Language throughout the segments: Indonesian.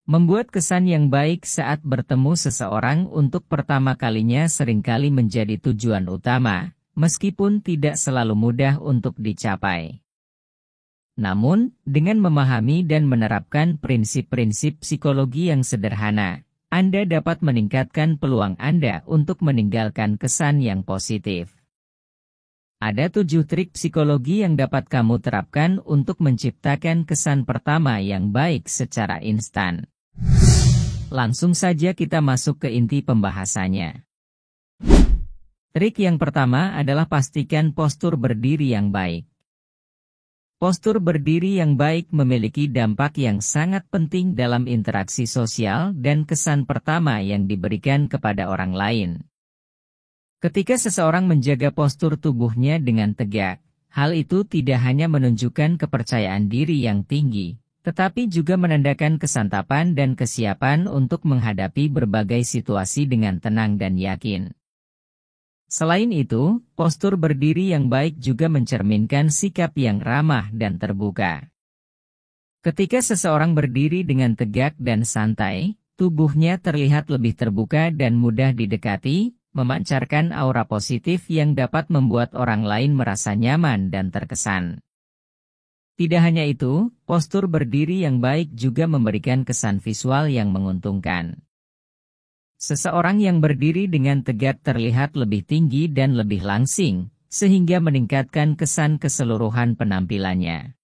Membuat kesan yang baik saat bertemu seseorang untuk pertama kalinya seringkali menjadi tujuan utama, meskipun tidak selalu mudah untuk dicapai. Namun, dengan memahami dan menerapkan prinsip-prinsip psikologi yang sederhana, Anda dapat meningkatkan peluang Anda untuk meninggalkan kesan yang positif. Ada 7 trik psikologi yang dapat kamu terapkan untuk menciptakan kesan pertama yang baik secara instan. Langsung saja kita masuk ke inti pembahasannya. Trik yang pertama adalah pastikan postur berdiri yang baik. Postur berdiri yang baik memiliki dampak yang sangat penting dalam interaksi sosial dan kesan pertama yang diberikan kepada orang lain. Ketika seseorang menjaga postur tubuhnya dengan tegak, hal itu tidak hanya menunjukkan kepercayaan diri yang tinggi, tetapi juga menandakan kesantapan dan kesiapan untuk menghadapi berbagai situasi dengan tenang dan yakin. Selain itu, postur berdiri yang baik juga mencerminkan sikap yang ramah dan terbuka. Ketika seseorang berdiri dengan tegak dan santai, tubuhnya terlihat lebih terbuka dan mudah didekati, memancarkan aura positif yang dapat membuat orang lain merasa nyaman dan terkesan. Tidak hanya itu, postur berdiri yang baik juga memberikan kesan visual yang menguntungkan. Seseorang yang berdiri dengan tegak terlihat lebih tinggi dan lebih langsing, sehingga meningkatkan kesan keseluruhan penampilannya.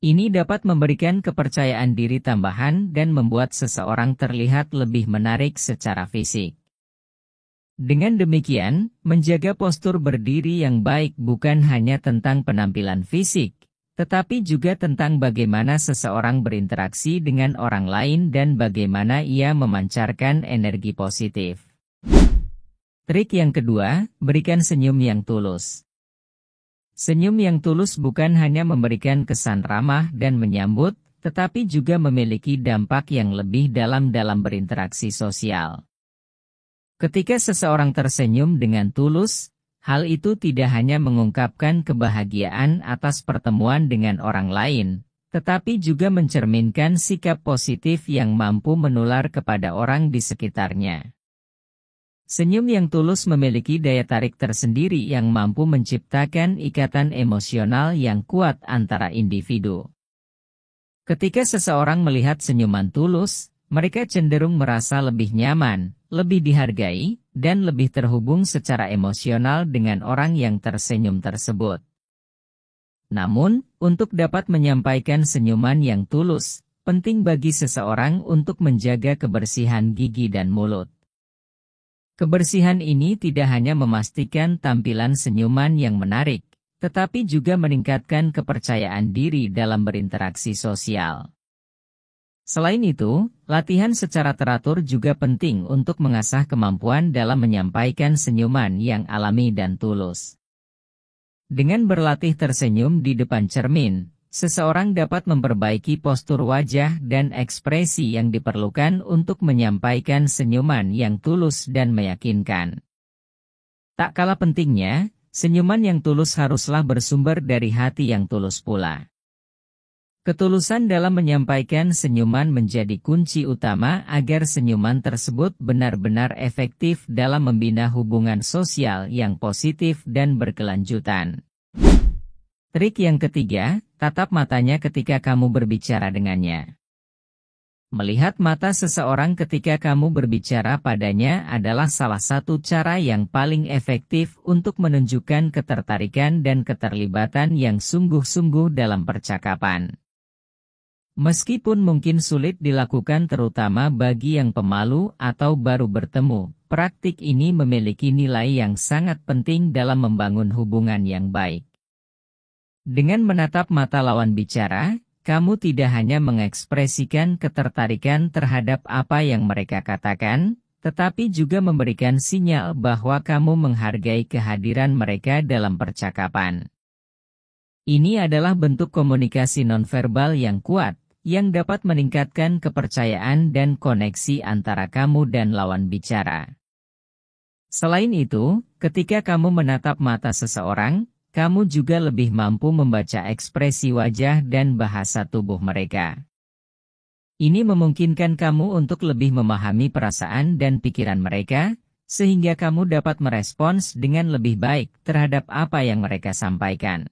Ini dapat memberikan kepercayaan diri tambahan dan membuat seseorang terlihat lebih menarik secara fisik. Dengan demikian, menjaga postur berdiri yang baik bukan hanya tentang penampilan fisik, tetapi juga tentang bagaimana seseorang berinteraksi dengan orang lain dan bagaimana ia memancarkan energi positif. Trik yang kedua, berikan senyum yang tulus. Senyum yang tulus bukan hanya memberikan kesan ramah dan menyambut, tetapi juga memiliki dampak yang lebih dalam berinteraksi sosial. Ketika seseorang tersenyum dengan tulus, hal itu tidak hanya mengungkapkan kebahagiaan atas pertemuan dengan orang lain, tetapi juga mencerminkan sikap positif yang mampu menular kepada orang di sekitarnya. Senyum yang tulus memiliki daya tarik tersendiri yang mampu menciptakan ikatan emosional yang kuat antara individu. Ketika seseorang melihat senyuman tulus, mereka cenderung merasa lebih nyaman, lebih dihargai, dan lebih terhubung secara emosional dengan orang yang tersenyum tersebut. Namun, untuk dapat menyampaikan senyuman yang tulus, penting bagi seseorang untuk menjaga kebersihan gigi dan mulut. Kebersihan ini tidak hanya memastikan tampilan senyuman yang menarik, tetapi juga meningkatkan kepercayaan diri dalam berinteraksi sosial. Selain itu, latihan secara teratur juga penting untuk mengasah kemampuan dalam menyampaikan senyuman yang alami dan tulus. Dengan berlatih tersenyum di depan cermin, seseorang dapat memperbaiki postur wajah dan ekspresi yang diperlukan untuk menyampaikan senyuman yang tulus dan meyakinkan. Tak kalah pentingnya, senyuman yang tulus haruslah bersumber dari hati yang tulus pula. Ketulusan dalam menyampaikan senyuman menjadi kunci utama agar senyuman tersebut benar-benar efektif dalam membina hubungan sosial yang positif dan berkelanjutan. Trik yang ketiga, tatap matanya ketika kamu berbicara dengannya. Melihat mata seseorang ketika kamu berbicara padanya adalah salah satu cara yang paling efektif untuk menunjukkan ketertarikan dan keterlibatan yang sungguh-sungguh dalam percakapan. Meskipun mungkin sulit dilakukan terutama bagi yang pemalu atau baru bertemu, praktik ini memiliki nilai yang sangat penting dalam membangun hubungan yang baik. Dengan menatap mata lawan bicara, kamu tidak hanya mengekspresikan ketertarikan terhadap apa yang mereka katakan, tetapi juga memberikan sinyal bahwa kamu menghargai kehadiran mereka dalam percakapan. Ini adalah bentuk komunikasi nonverbal yang kuat, yang dapat meningkatkan kepercayaan dan koneksi antara kamu dan lawan bicara. Selain itu, ketika kamu menatap mata seseorang, kamu juga lebih mampu membaca ekspresi wajah dan bahasa tubuh mereka. Ini memungkinkan kamu untuk lebih memahami perasaan dan pikiran mereka, sehingga kamu dapat merespons dengan lebih baik terhadap apa yang mereka sampaikan.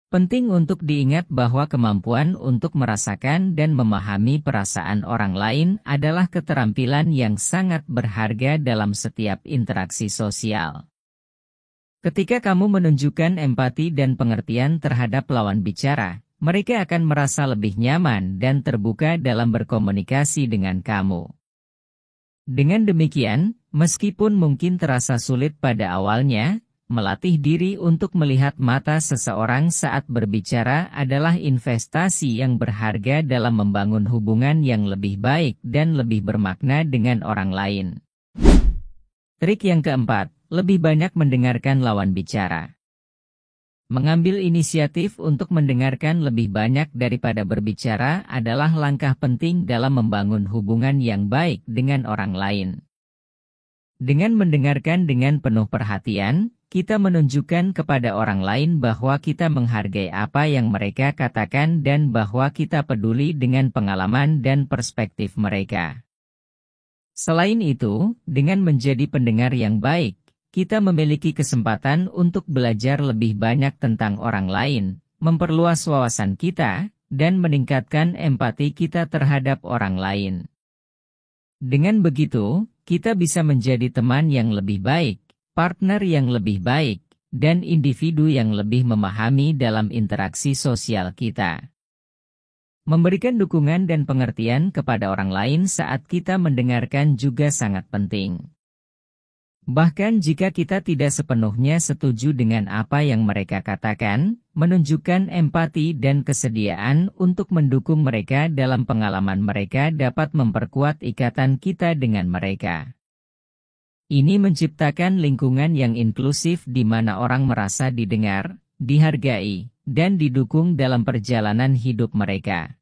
Penting untuk diingat bahwa kemampuan untuk merasakan dan memahami perasaan orang lain adalah keterampilan yang sangat berharga dalam setiap interaksi sosial. Ketika kamu menunjukkan empati dan pengertian terhadap lawan bicara, mereka akan merasa lebih nyaman dan terbuka dalam berkomunikasi dengan kamu. Dengan demikian, meskipun mungkin terasa sulit pada awalnya, melatih diri untuk melihat mata seseorang saat berbicara adalah investasi yang berharga dalam membangun hubungan yang lebih baik dan lebih bermakna dengan orang lain. Trik yang keempat, lebih banyak mendengarkan lawan bicara. Mengambil inisiatif untuk mendengarkan lebih banyak daripada berbicara adalah langkah penting dalam membangun hubungan yang baik dengan orang lain. Dengan mendengarkan dengan penuh perhatian, kita menunjukkan kepada orang lain bahwa kita menghargai apa yang mereka katakan dan bahwa kita peduli dengan pengalaman dan perspektif mereka. Selain itu, dengan menjadi pendengar yang baik, kita memiliki kesempatan untuk belajar lebih banyak tentang orang lain, memperluas wawasan kita, dan meningkatkan empati kita terhadap orang lain. Dengan begitu, kita bisa menjadi teman yang lebih baik, partner yang lebih baik, dan individu yang lebih memahami dalam interaksi sosial kita. Memberikan dukungan dan pengertian kepada orang lain saat kita mendengarkan juga sangat penting. Bahkan jika kita tidak sepenuhnya setuju dengan apa yang mereka katakan, menunjukkan empati dan kesediaan untuk mendukung mereka dalam pengalaman mereka dapat memperkuat ikatan kita dengan mereka. Ini menciptakan lingkungan yang inklusif di mana orang merasa didengar, dihargai, dan didukung dalam perjalanan hidup mereka.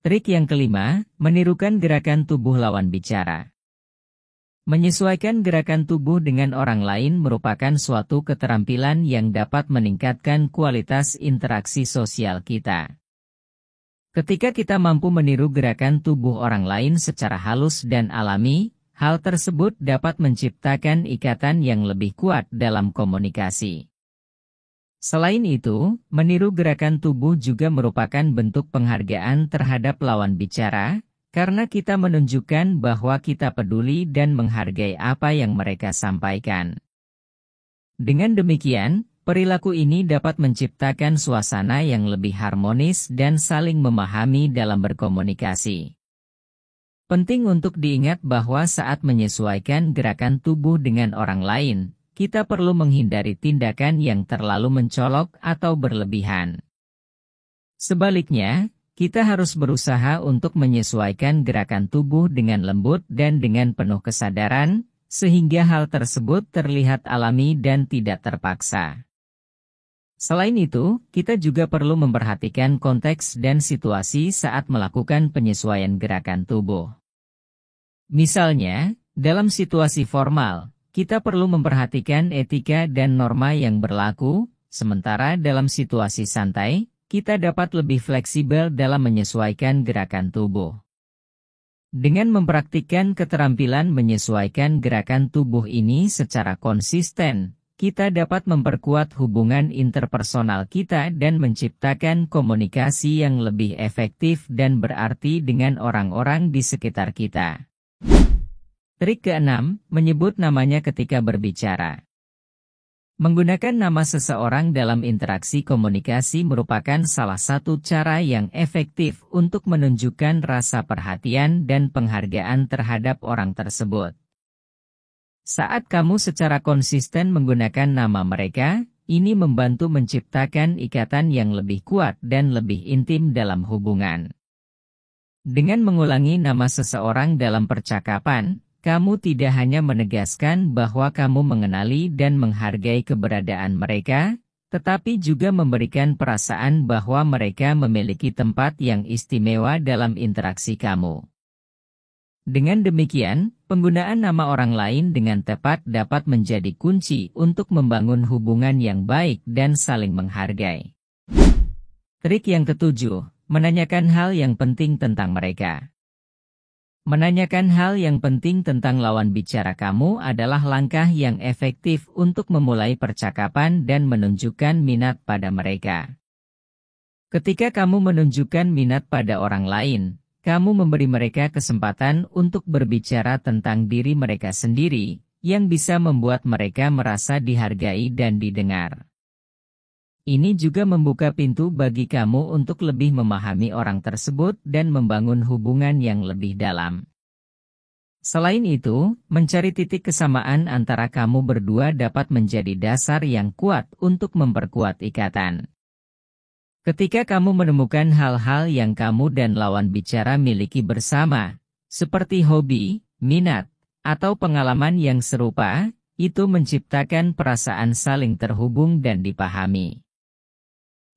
Trik yang kelima, menirukan gerakan tubuh lawan bicara. Menyesuaikan gerakan tubuh dengan orang lain merupakan suatu keterampilan yang dapat meningkatkan kualitas interaksi sosial kita. Ketika kita mampu meniru gerakan tubuh orang lain secara halus dan alami, hal tersebut dapat menciptakan ikatan yang lebih kuat dalam komunikasi. Selain itu, meniru gerakan tubuh juga merupakan bentuk penghargaan terhadap lawan bicara, karena kita menunjukkan bahwa kita peduli dan menghargai apa yang mereka sampaikan. Dengan demikian, perilaku ini dapat menciptakan suasana yang lebih harmonis dan saling memahami dalam berkomunikasi. Penting untuk diingat bahwa saat menyesuaikan gerakan tubuh dengan orang lain, kita perlu menghindari tindakan yang terlalu mencolok atau berlebihan. Sebaliknya, kita harus berusaha untuk menyesuaikan gerakan tubuh dengan lembut dan dengan penuh kesadaran, sehingga hal tersebut terlihat alami dan tidak terpaksa. Selain itu, kita juga perlu memperhatikan konteks dan situasi saat melakukan penyesuaian gerakan tubuh. Misalnya, dalam situasi formal, kita perlu memperhatikan etika dan norma yang berlaku, sementara dalam situasi santai, kita dapat lebih fleksibel dalam menyesuaikan gerakan tubuh. Dengan mempraktikkan keterampilan menyesuaikan gerakan tubuh ini secara konsisten, kita dapat memperkuat hubungan interpersonal kita dan menciptakan komunikasi yang lebih efektif dan berarti dengan orang-orang di sekitar kita. Trik keenam, menyebut namanya ketika berbicara. Menggunakan nama seseorang dalam interaksi komunikasi merupakan salah satu cara yang efektif untuk menunjukkan rasa perhatian dan penghargaan terhadap orang tersebut. Saat kamu secara konsisten menggunakan nama mereka, ini membantu menciptakan ikatan yang lebih kuat dan lebih intim dalam hubungan. Dengan mengulangi nama seseorang dalam percakapan, kamu tidak hanya menegaskan bahwa kamu mengenali dan menghargai keberadaan mereka, tetapi juga memberikan perasaan bahwa mereka memiliki tempat yang istimewa dalam interaksi kamu. Dengan demikian, penggunaan nama orang lain dengan tepat dapat menjadi kunci untuk membangun hubungan yang baik dan saling menghargai. Trik yang ketujuh, menanyakan hal yang penting tentang mereka. Menanyakan hal yang penting tentang lawan bicara kamu adalah langkah yang efektif untuk memulai percakapan dan menunjukkan minat pada mereka. Ketika kamu menunjukkan minat pada orang lain, kamu memberi mereka kesempatan untuk berbicara tentang diri mereka sendiri, yang bisa membuat mereka merasa dihargai dan didengar. Ini juga membuka pintu bagi kamu untuk lebih memahami orang tersebut dan membangun hubungan yang lebih dalam. Selain itu, mencari titik kesamaan antara kamu berdua dapat menjadi dasar yang kuat untuk memperkuat ikatan. Ketika kamu menemukan hal-hal yang kamu dan lawan bicara miliki bersama, seperti hobi, minat, atau pengalaman yang serupa, itu menciptakan perasaan saling terhubung dan dipahami.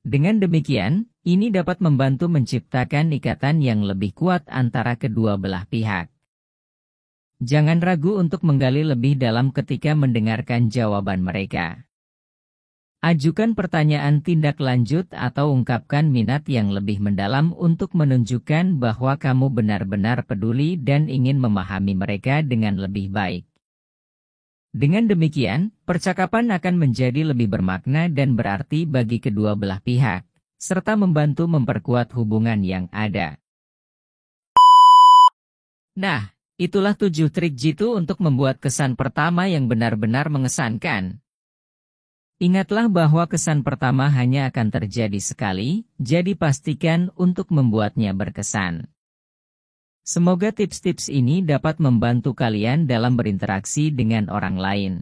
Dengan demikian, ini dapat membantu menciptakan ikatan yang lebih kuat antara kedua belah pihak. Jangan ragu untuk menggali lebih dalam ketika mendengarkan jawaban mereka. Ajukan pertanyaan tindak lanjut atau ungkapkan minat yang lebih mendalam untuk menunjukkan bahwa kamu benar-benar peduli dan ingin memahami mereka dengan lebih baik. Dengan demikian, percakapan akan menjadi lebih bermakna dan berarti bagi kedua belah pihak, serta membantu memperkuat hubungan yang ada. Nah, itulah 7 trik jitu untuk membuat kesan pertama yang benar-benar mengesankan. Ingatlah bahwa kesan pertama hanya akan terjadi sekali, jadi pastikan untuk membuatnya berkesan. Semoga tips-tips ini dapat membantu kalian dalam berinteraksi dengan orang lain.